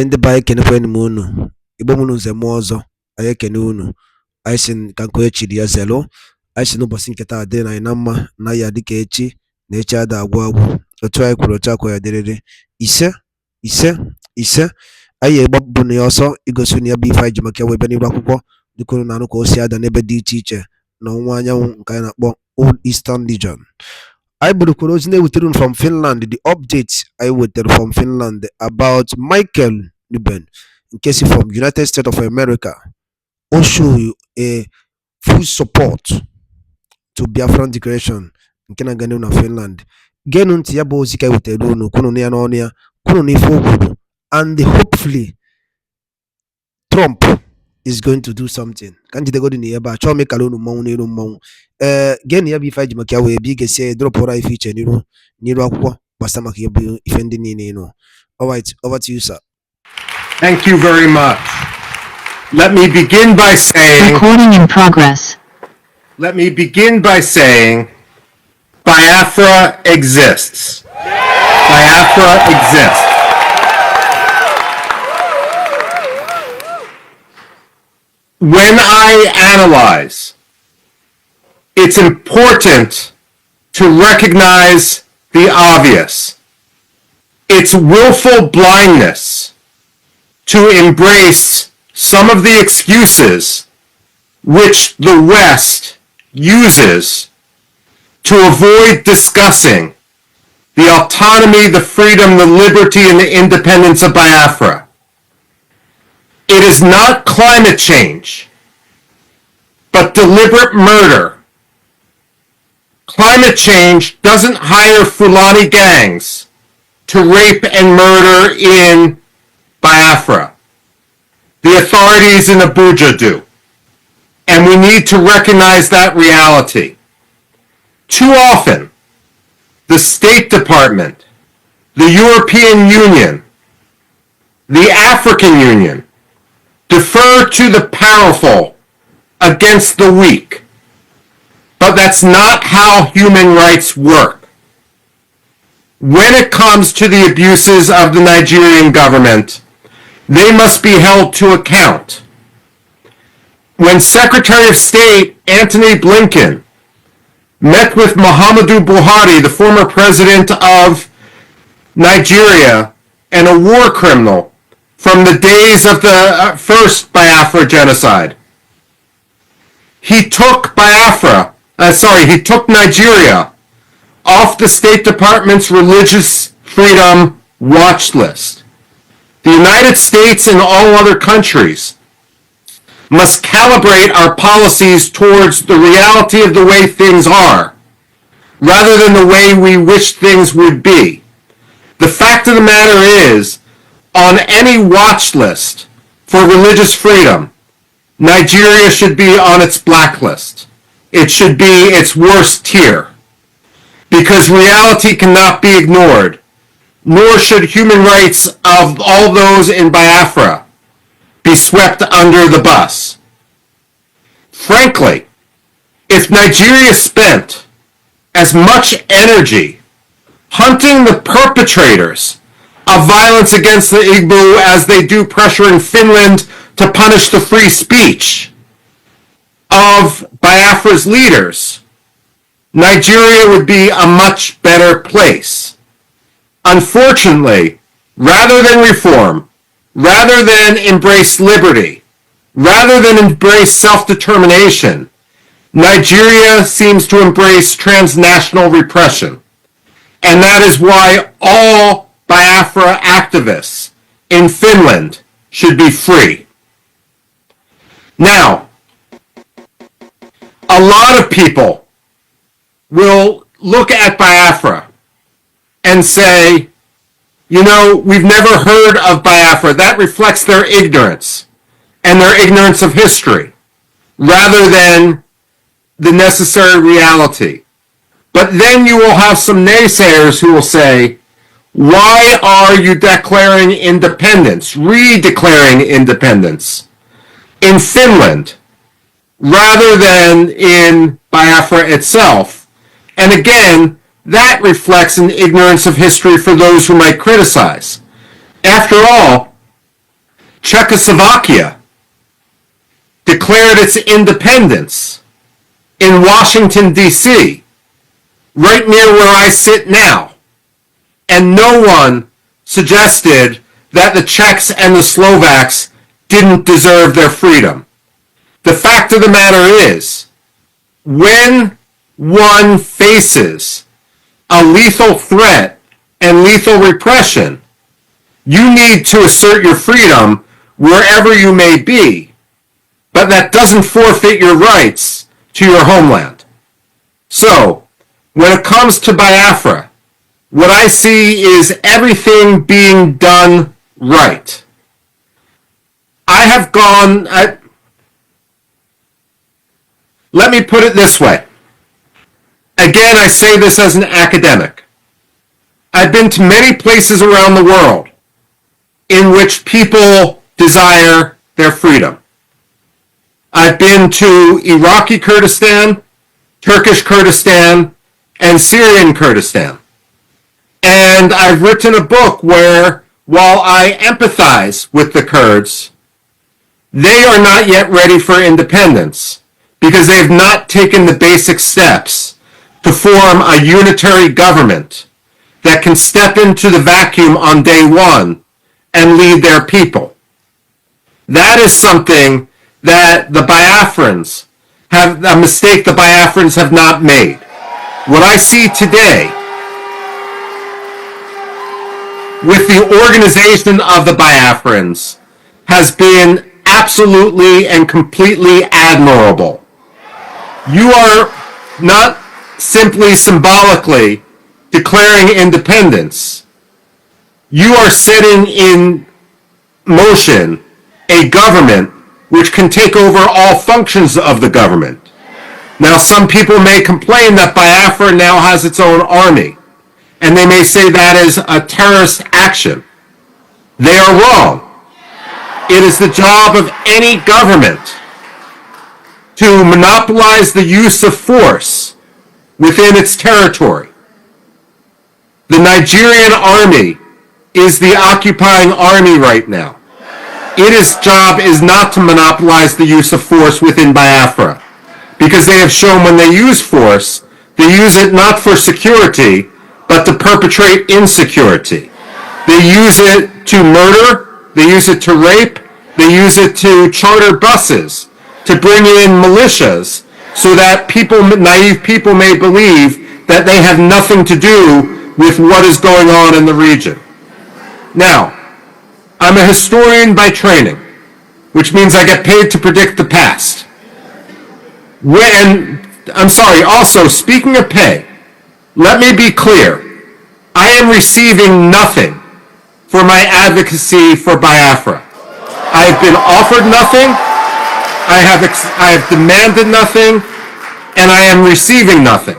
ndị ba ekene kwen m unu igbo mụnụ nze mụọ ọzọ anyị ekene unu anyị si ka nkwenye chiri ya zelo anyị si n'ụbọchị nke taa dị anyị na mma na ya dịka echi na echi ada agwụ agwụ otu anyị kwuru otu akwa ya dịrịrị ise anyị egbapụ na ya ọsọ igosi na ya bụ ife anyị ji maka ya wee bịa n'iru akwụkwọ dịka unu na-anụ ka o si ada n'ebe dị iche iche na ọwụwa anyanwụ nke anyị na-akpọ Old Eastern Region. I burukwara ozi na-ewetara from Finland, the update I wetara from Finland about Michael Rubin nke si from United States of America. O show you a full support to Biafran declaration nke na-aga na Finland. Genu ntị ya bụ ozi ka wetara unu kwunu na ya n'ọnụ ya kwunu na ife o kwuru, and hopefully Trump is going to do something. Ka njidegodi na ebe a chọọ mekala unu mmanwụ n'iru mmanwụ. Genu ya bụ ife anyị ji maka ya wee bi ga-esi drop ụra ife iche n'iru akwụkwọ gbasa maka ya bụ ife ndị niile ịnụ. All right, over to you, sir. Thank you very much. Let me begin by saying... Recording in progress. Let me begin by saying Biafra exists. Biafra exists. When I analyze, it's important to recognize the obvious. It's willful blindness to embrace some of the excuses which the West uses to avoid discussing the autonomy, the freedom, the liberty, and the independence of Biafra. It is not climate change, but deliberate murder. Climate change doesn't hire Fulani gangs to rape and murder in Biafra. The authorities in Abuja do. And we need to recognize that reality. Too often, the State Department, the European Union, the African Union, defer to the powerful against the weak. But that's not how human rights work. When it comes to the abuses of the Nigerian government, they must be held to account. When Secretary of State Antony Blinken met with Muhammadu Buhari, the former president of Nigeria and a war criminal from the days of the first Biafra genocide, he took Nigeria off the State Department's religious freedom watch list. The United States and all other countries must calibrate our policies towards the reality of the way things are, rather than the way we wish things would be. The fact of the matter is, on any watch list for religious freedom, Nigeria should be on its blacklist. It should be its worst tier. Because reality cannot be ignored, nor should human rights of all those in Biafra be swept under the bus. Frankly, if Nigeria spent as much energy hunting the perpetrators of violence against the Igbo as they do pressuring Finland to punish the free speech of Biafra's leaders, Nigeria would be a much better place. Unfortunately, rather than reform, rather than embrace liberty, rather than embrace self-determination, Nigeria seems to embrace transnational repression. And that is why all Biafra activists in Finland should be free. Now, a lot of people will look at Biafra and say, you know, we've never heard of Biafra. That reflects their ignorance and their ignorance of history rather than the necessary reality. But then you will have some naysayers who will say, why are you declaring independence, redeclaring independence in Finland rather than in Biafra itself? And again, that reflects an ignorance of history for those who might criticize. After all, Czechoslovakia declared its independence in Washington, D.C., right near where I sit now, and no one suggested that the Czechs and the Slovaks didn't deserve their freedom. The fact of the matter is, when one faces a lethal threat and lethal repression, you need to assert your freedom wherever you may be, but that doesn't forfeit your rights to your homeland. So, when it comes to Biafra, what I see is everything being done right. Let me put it this way. Again, I say this as an academic. I've been to many places around the world in which people desire their freedom. I've been to Iraqi Kurdistan, Turkish Kurdistan, and Syrian Kurdistan. And I've written a book where, while I empathize with the Kurds, they are not yet ready for independence because they have not taken the basic steps to form a unitary government that can step into the vacuum on day one and lead their people. That is something that the Biafrans have, a mistake the Biafrans have not made. What I see today with the organization of the Biafrans has been absolutely and completely admirable. You are not simply symbolically declaring independence. You are setting in motion a government which can take over all functions of the government. Now, some people may complain that Biafra now has its own army, and they may say that is a terrorist action. They are wrong. It is the job of any government to monopolize the use of force within its territory. The Nigerian army is the occupying army right now. Its job is not to monopolize the use of force within Biafra, because they have shown when they use force, they use it not for security, but to perpetrate insecurity. They use it to murder, they use it to rape, they use it to charter buses, to bring in militias, so that naive people may believe that they have nothing to do with what is going on in the region. Now, I'm a historian by training, which means I get paid to predict the past. Also, speaking of pay, let me be clear. I am receiving nothing for my advocacy for Biafra. I have been offered nothing, I have demanded nothing, and I am receiving nothing.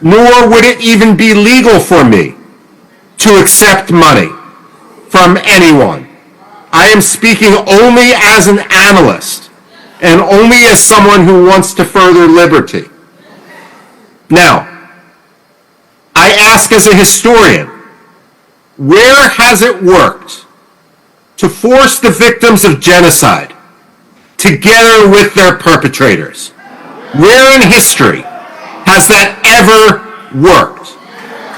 Nor would it even be legal for me to accept money from anyone. I am speaking only as an analyst and only as someone who wants to further liberty. Now, I ask as a historian, where has it worked to force the victims of genocide together with their perpetrators? Where in history has that ever worked?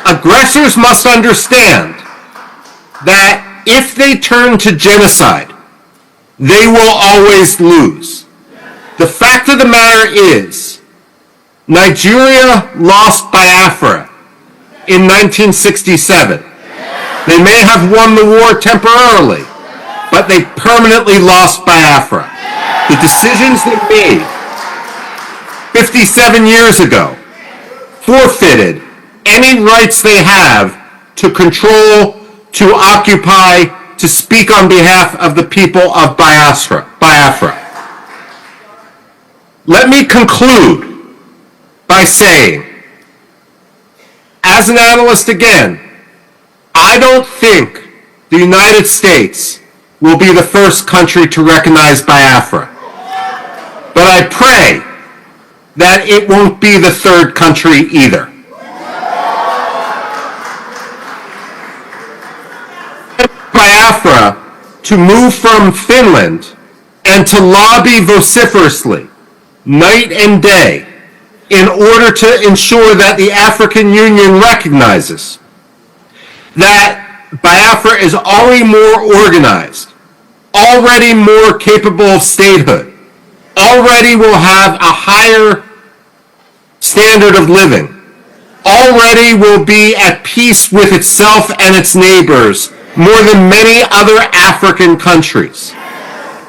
Aggressors must understand that if they turn to genocide, they will always lose. The fact of the matter is, Nigeria lost Biafra in 1967. They may have won the war temporarily, but they permanently lost Biafra. The decisions they made 57 years ago forfeited any rights they have to control, to occupy, to speak on behalf of the people of Biafra. Let me conclude by saying, as an analyst again, I don't think the United States will be the first country to recognize Biafra. But I pray that it won't be the third country either. Biafra to move from Finland and to lobby vociferously, night and day, in order to ensure that the African Union recognizes that Biafra is already more organized, already more capable of statehood, already will have a higher standard of living, already will be at peace with itself and its neighbors more than many other African countries.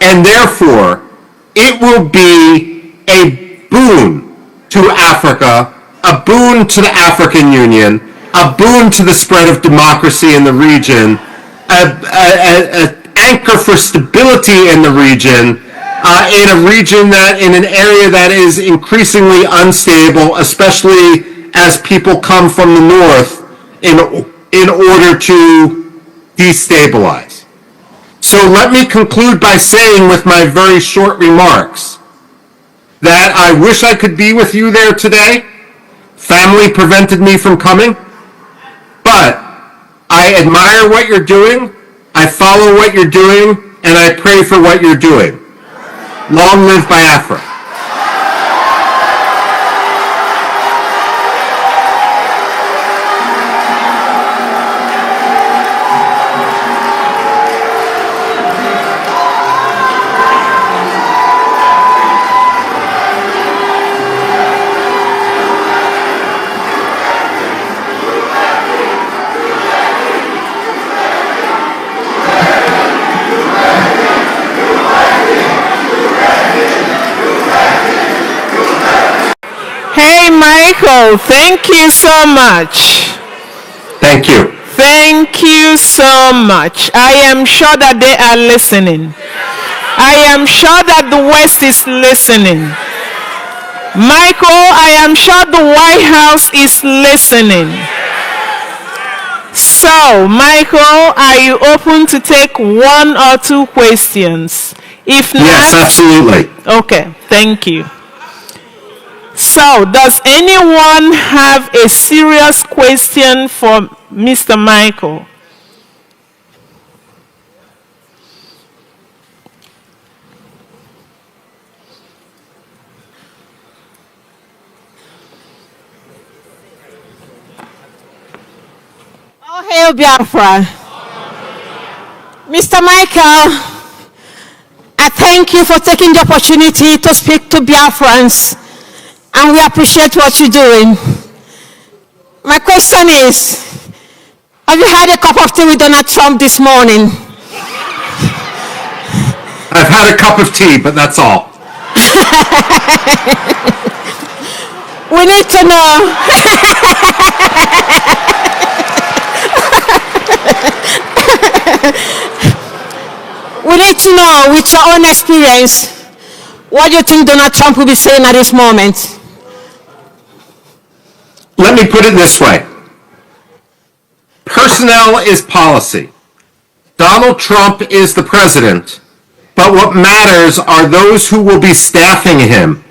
And therefore, it will be a boon to Africa, a boon to the African Union, a boon to the spread of democracy in the region, an anchor for stability in the region, in an area that is increasingly unstable, especially as people come from the north in order to destabilize. So let me conclude by saying with my very short remarks that I wish I could be with you there today. Family prevented me from coming, but I admire what you're doing, I follow what you're doing, and I pray for what you're doing. Long live Biafra. Michael, thank you so much. Thank you. Thank you so much. I am sure that they are listening. I am sure that the West is listening. Michael, I am sure the White House is listening. So, Michael, are you open to take one or two questions? If not, yes, absolutely. Okay, thank you. So, does anyone have a serious question for Mr. Michael? Oh, hail Biafra. Mr. Michael, I thank you for taking the opportunity to speak to Biafrans, and we appreciate what you're doing. My question is, have you had a cup of tea with Donald Trump this morning? I've had a cup of tea, but that's all. We need to know. We need to know, with your own experience, what do you think Donald Trump will be saying at this moment? Let me put it this way. Personnel is policy. Donald Trump is the president, but what matters are those who will be staffing him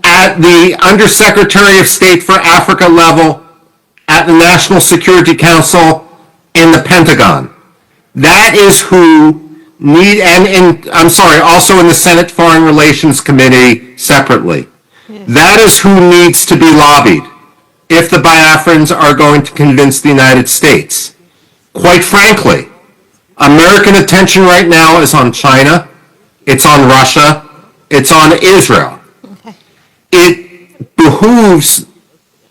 at the Undersecretary of State for Africa level, at the National Security Council, in the Pentagon. That is who also in the Senate Foreign Relations Committee separately. That is who needs to be lobbied if the Biafrans are going to convince the United States. Quite frankly, American attention right now is on China, it's on Russia, it's on Israel. Okay. It behooves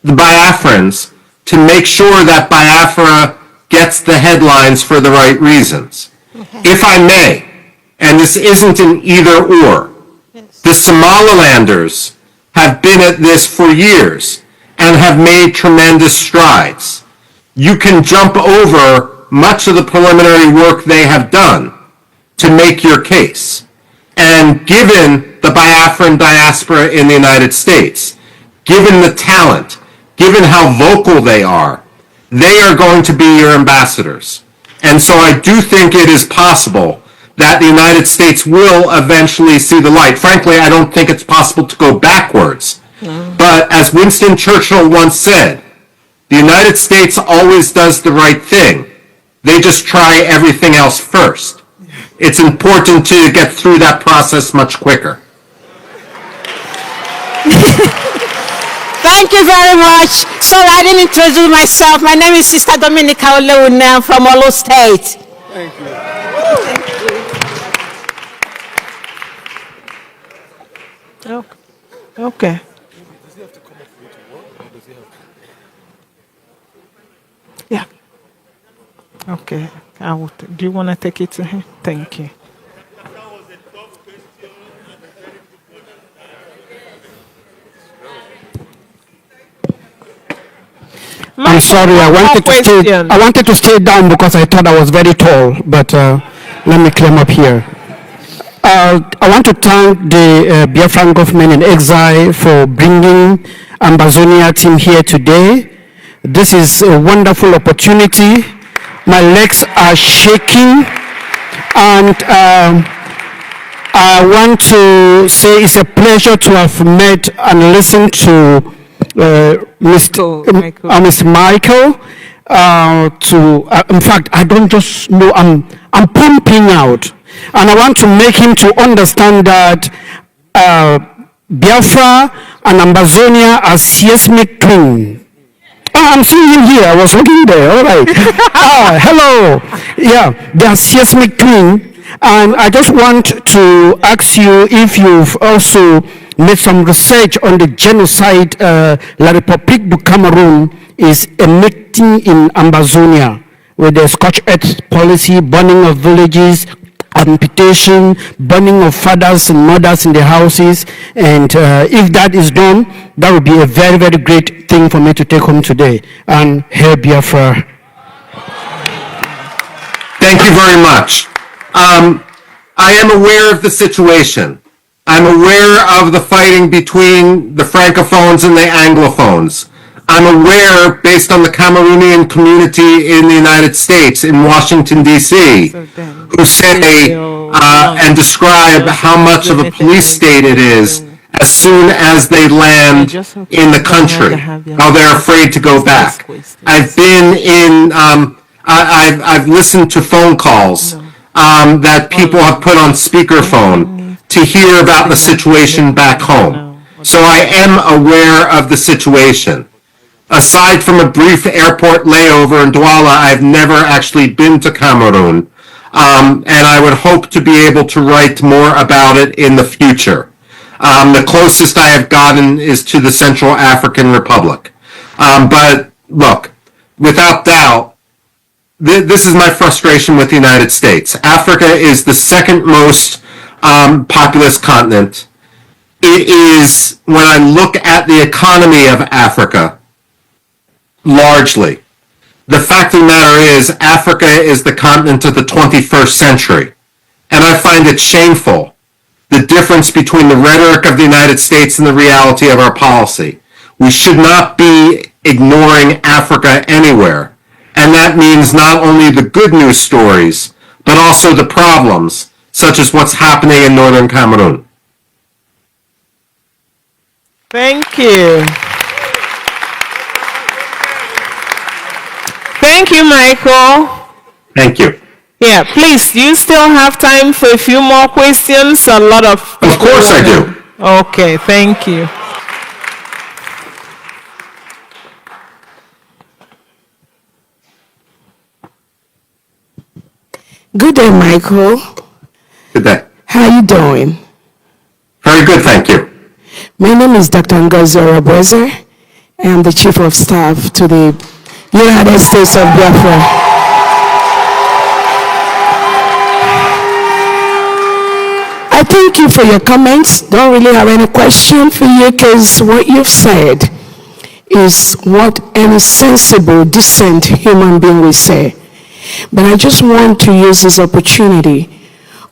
the Biafrans to make sure that Biafra gets the headlines for the right reasons. Okay. If I may, and this isn't an either or, yes. The Somalilanders have been at this for years and have made tremendous strides. You can jump over much of the preliminary work they have done to make your case. And given the Biafran diaspora in the United States, given the talent, given how vocal they are going to be your ambassadors. And so I do think it is possible that the United States will eventually see the light. Frankly, I don't think it's possible to go backwards. No. But as Winston Churchill once said, the United States always does the right thing, They just try everything else first. It's important to get through that process much quicker. Thank you very much. Sorry, I didn't introduce myself. My name is Sister Dominica Olewune from Olo State. Thank you. Okay. Does he have to come up for you to work, or does he have to? Yeah. Okay. Do you want to take it to him? Thank you. I'm sorry, I wanted to stay down because I thought I was very tall, but let me climb up here. I want to thank the Biafran government in exile for bringing Ambazonia team here today. This is a wonderful opportunity. My legs are shaking, and I want to say it's a pleasure to have met and listened to Mr. Michael. In fact, I don't just know, I'm pumping out. And I want to make him to understand that Biafra and Ambazonia are seismic twins. I'm seeing him here. I was looking there. All right. Hello. Yeah, they are seismic twins. And I just want to ask you if you've also made some research on the genocide La République du Cameroon is emitting in Ambazonia, with the scorched earth policy, burning of villages, amputation, burning of fathers and mothers in the houses. And if that is done, that would be a very, very great thing for me to take home today. And hail Biafra. Thank you very much. I am aware of the situation. I'm aware of the fighting between the Francophones and the Anglophones. I'm aware, based on the Cameroonian community in the United States, in Washington, D.C., who say and describe how much of a police state it is as soon as they land in the country, how they're afraid to go back. I've been in, I've listened to phone calls that people have put on speakerphone to hear about the situation back home. So I am aware of the situation. Aside from a brief airport layover in Douala, I've never actually been to Cameroon, and I would hope to be able to write more about it in the future. The closest I have gotten is to the Central African Republic. But look, without doubt, this is my frustration with the United States. Africa is the second most populous continent. It is, when I look at the economy of Africa, largely, the fact of the matter is Africa is the continent of the 21st century. And I find it shameful, the difference between the rhetoric of the United States and the reality of our policy. We should not be ignoring Africa anywhere. And that means not only the good news stories, but also the problems, such as what's happening in northern Cameroon. Thank you. Thank you, Michael. Thank you. Yeah, please, do you still have time for a few more questions? A lot of... Of course I do. Okay, thank you. Good day, Michael. Good day. How are you doing? Very good, thank you. My name is Dr. Ngozi Orabweze. I am the Chief of Staff to the United States of Biafra. I thank you for your comments. Don't really have any question for you because what you've said is what any sensible, decent human being will say. But I just want to use this opportunity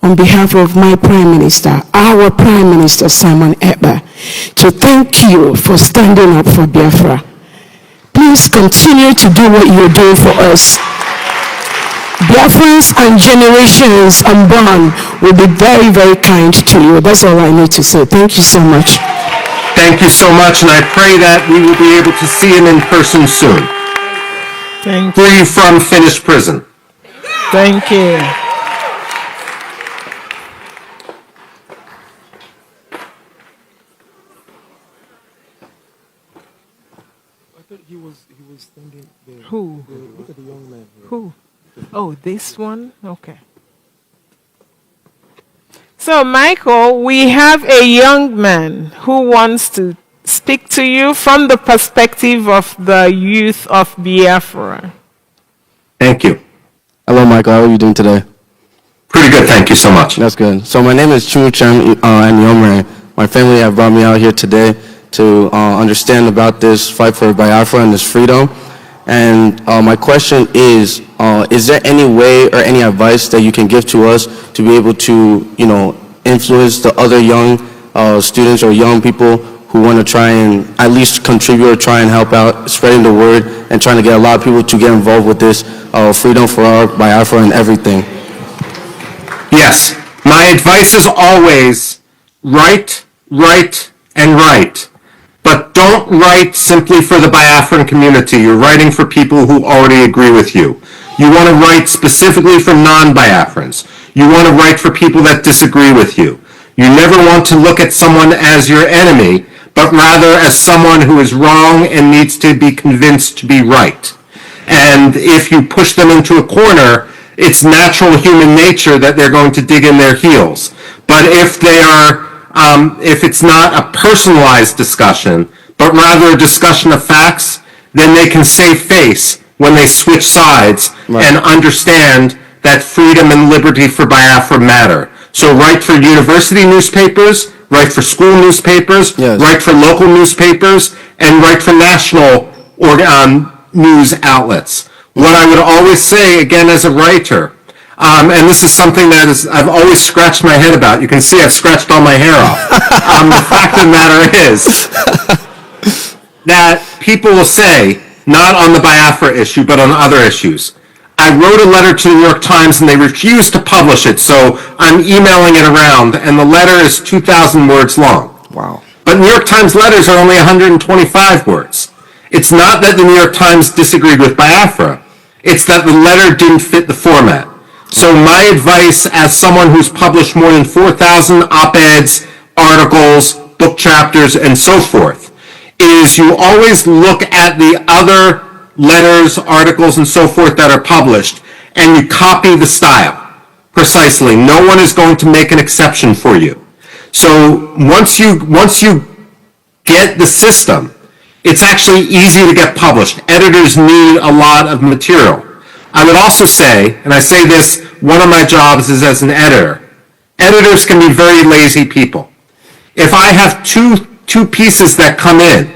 on behalf of my Prime Minister, our Prime Minister Simon Ekpa, to thank you for standing up for Biafra. Please continue to do what you do for us. Biafrans and generations unborn will be very, very kind to you. That's all I need to say. Thank you so much. Thank you so much, and I pray that we will be able to see him in person soon. Thank you. Free from Finnish prison. Thank you. I thought he was standing there. Who? Look at the young man here. Who? Oh, this one? Okay. So, Michael, we have a young man who wants to speak to you from the perspective of the youth of Biafra. Thank you. Hello, Michael. How are you doing today? Pretty good, thank you so much. That's good. So my name is Chumuchem Anyomre. My family have brought me out here today to understand about this fight for Biafra and this freedom. And my question is there any way or any advice that you can give to us to be able to, influence the other young students or young people who want to try and at least contribute or try and help out spreading the word and trying to get a lot of people to get involved with this freedom for our Biafra and everything? Yes, my advice is always write, and write. But don't write simply for the Biafran community. You're writing for people who already agree with you. You want to write specifically for non-Biafrans. You want to write for people that disagree with you. You never want to look at someone as your enemy, but rather as someone who is wrong and needs to be convinced to be right. And if you push them into a corner, it's natural human nature that they're going to dig in their heels. But if it's not a personalized discussion, but rather a discussion of facts, then they can save face when they switch sides and understand that freedom and liberty for Biafra matter. So write for university newspapers, write for school newspapers, write for local newspapers, and write for national news outlets. What I would always say, again, as a writer, and this is something that I've always scratched my head about. You can see I've scratched all my hair off. The fact of the matter is that people will say, not on the Biafra issue, but on other issues, I wrote a letter to the New York Times and they refused to publish it, so I'm emailing it around, and the letter is 2,000 words long. Wow. But New York Times letters are only 125 words. It's not that the New York Times disagreed with Biafra. It's that the letter didn't fit the format. So my advice as someone who's published more than 4,000 op-eds, articles, book chapters, and so forth, is you always look at the other letters, articles, and so forth that are published, and you copy the style. Precisely. No one is going to make an exception for you. So once you get the system, it's actually easy to get published. Editors need a lot of material. I would also say, and I say this, one of my jobs is as an editor. Editors can be very lazy people. If I have two pieces that come in,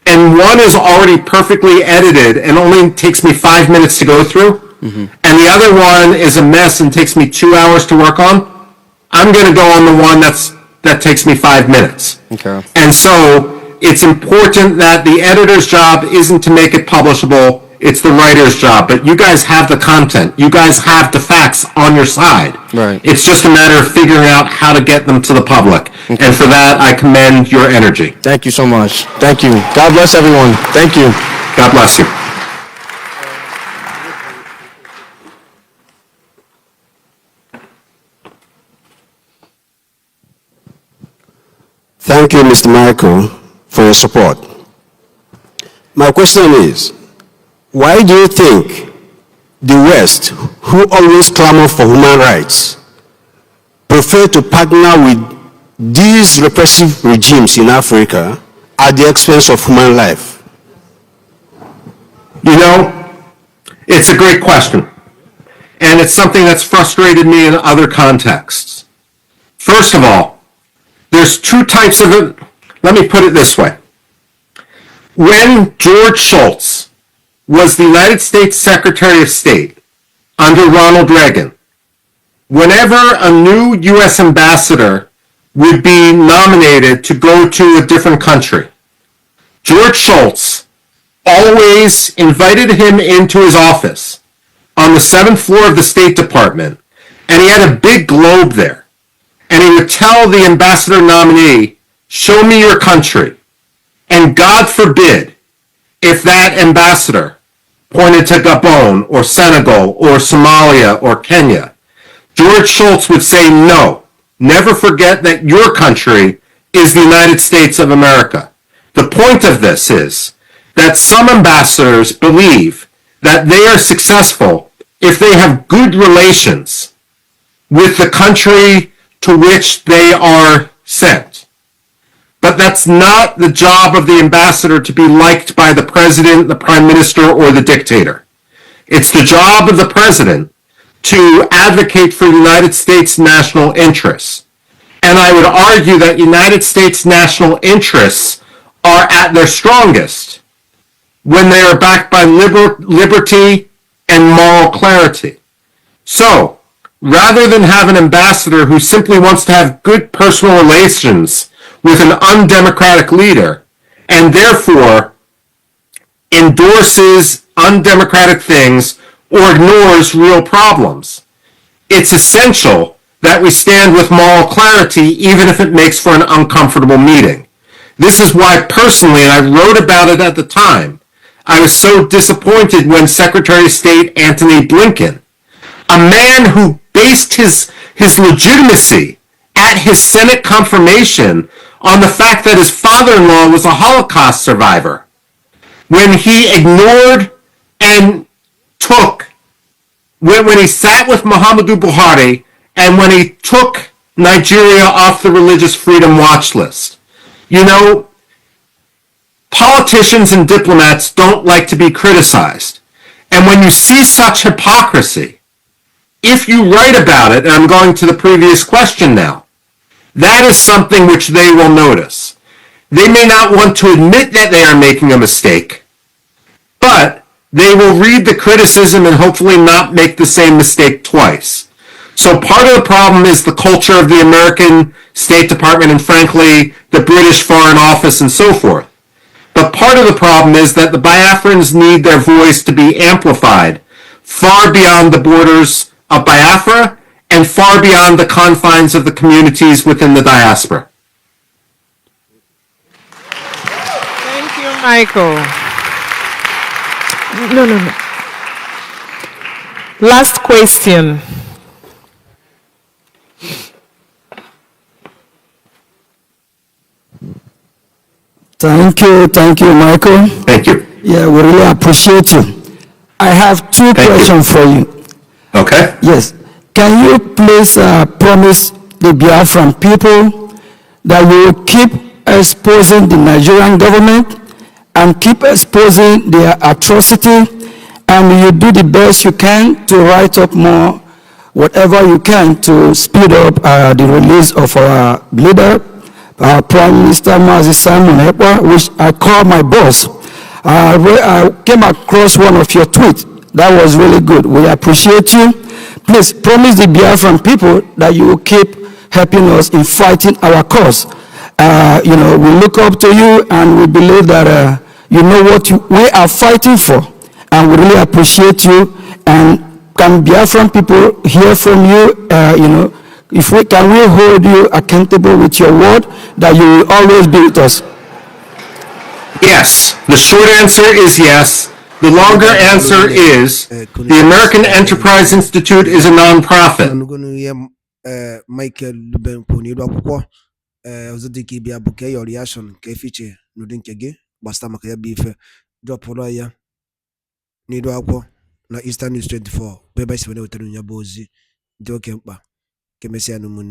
and one is already perfectly edited and only takes me 5 minutes to go through, and the other one is a mess and takes me 2 hours to work on, I'm going to go on the one that takes me 5 minutes. Okay. And so it's important that the editor's job isn't to make it publishable, it's the writer's job. But you guys have the content. You guys have the facts on your side. Right. It's just a matter of figuring out how to get them to the public. Okay. And for that, I commend your energy. Thank you so much. Thank you. God bless everyone. Thank you. God bless you. Thank you, Mr. Michael, for your support. My question is, why do you think the West, who always clamor for human rights, prefer to partner with these repressive regimes in Africa at the expense of human life? You know, it's a great question. And it's something that's frustrated me in other contexts. First of all, there's two types of it. Let me put it this way. When George Shultz was the United States Secretary of State under Ronald Reagan, whenever a new U.S. ambassador would be nominated to go to a different country, George Shultz always invited him into his office on the 7th floor of the State Department, and he had a big globe there. And he would tell the ambassador nominee, show me your country. And God forbid if that ambassador pointed to Gabon or Senegal or Somalia or Kenya, George Shultz would say, no, never forget that your country is the United States of America. The point of this is that some ambassadors believe that they are successful if they have good relations with the country to which they are sent. But that's not the job of the ambassador to be liked by the president, the prime minister, or the dictator. It's the job of the president to advocate for United States national interests. And I would argue that United States national interests are at their strongest when they are backed by liberty and moral clarity. So, rather than have an ambassador who simply wants to have good personal relations with an undemocratic leader and therefore endorses undemocratic things or ignores real problems, it's essential that we stand with moral clarity even if it makes for an uncomfortable meeting. This is why personally, and I wrote about it at the time, I was so disappointed when Secretary of State Antony Blinken, a man who based his legitimacy at his Senate confirmation on the fact that his father-in-law was a Holocaust survivor, when he ignored and took, when he sat with Muhammadu Buhari and when he took Nigeria off the religious freedom watch list. You know, politicians and diplomats don't like to be criticized. And when you see such hypocrisy, if you write about it, and I'm going to the previous question now, that is something which they will notice. They may not want to admit that they are making a mistake, but they will read the criticism and hopefully not make the same mistake twice. So part of the problem is the culture of the American State Department and frankly, the British Foreign Office and so forth. But part of the problem is that the Biafrans need their voice to be amplified far beyond the borders of Biafra and far beyond the confines of the communities within the diaspora. Thank you, Michael. No. Last question. Thank you, Michael. Thank you. Yeah, we really appreciate you. I have two questions for you. Okay. Yes. Can you please promise the Biafran people that you will keep exposing the Nigerian government and keep exposing their atrocity, and you do the best you can to write up more, whatever you can, to speed up the release of our leader, our Prime Minister Mazi Simon Ekpa, which I call my boss. I came across one of your tweets. That was really good. We appreciate you. Please promise the Biafran people that you will keep helping us in fighting our cause. We look up to you and we believe that you know what we are fighting for. And we really appreciate you. And can Biafran people hear from you, can we hold you accountable with your word that you will always be with us? Yes. The short answer is yes. The longer answer is the American Enterprise Institute is a nonprofit. Michael Rubin ponido akwụkwọ ozodiki bịa bụ ke your reaction ka efiche n'ụdị nke gị gbasara maka ya bụ ife dropụrụ ya n'ido akwụkwọ na Eastern News 24 bụ ebe isi wetara ya bụ ozi dị oke mkpa ka emesịa n'ụmụnne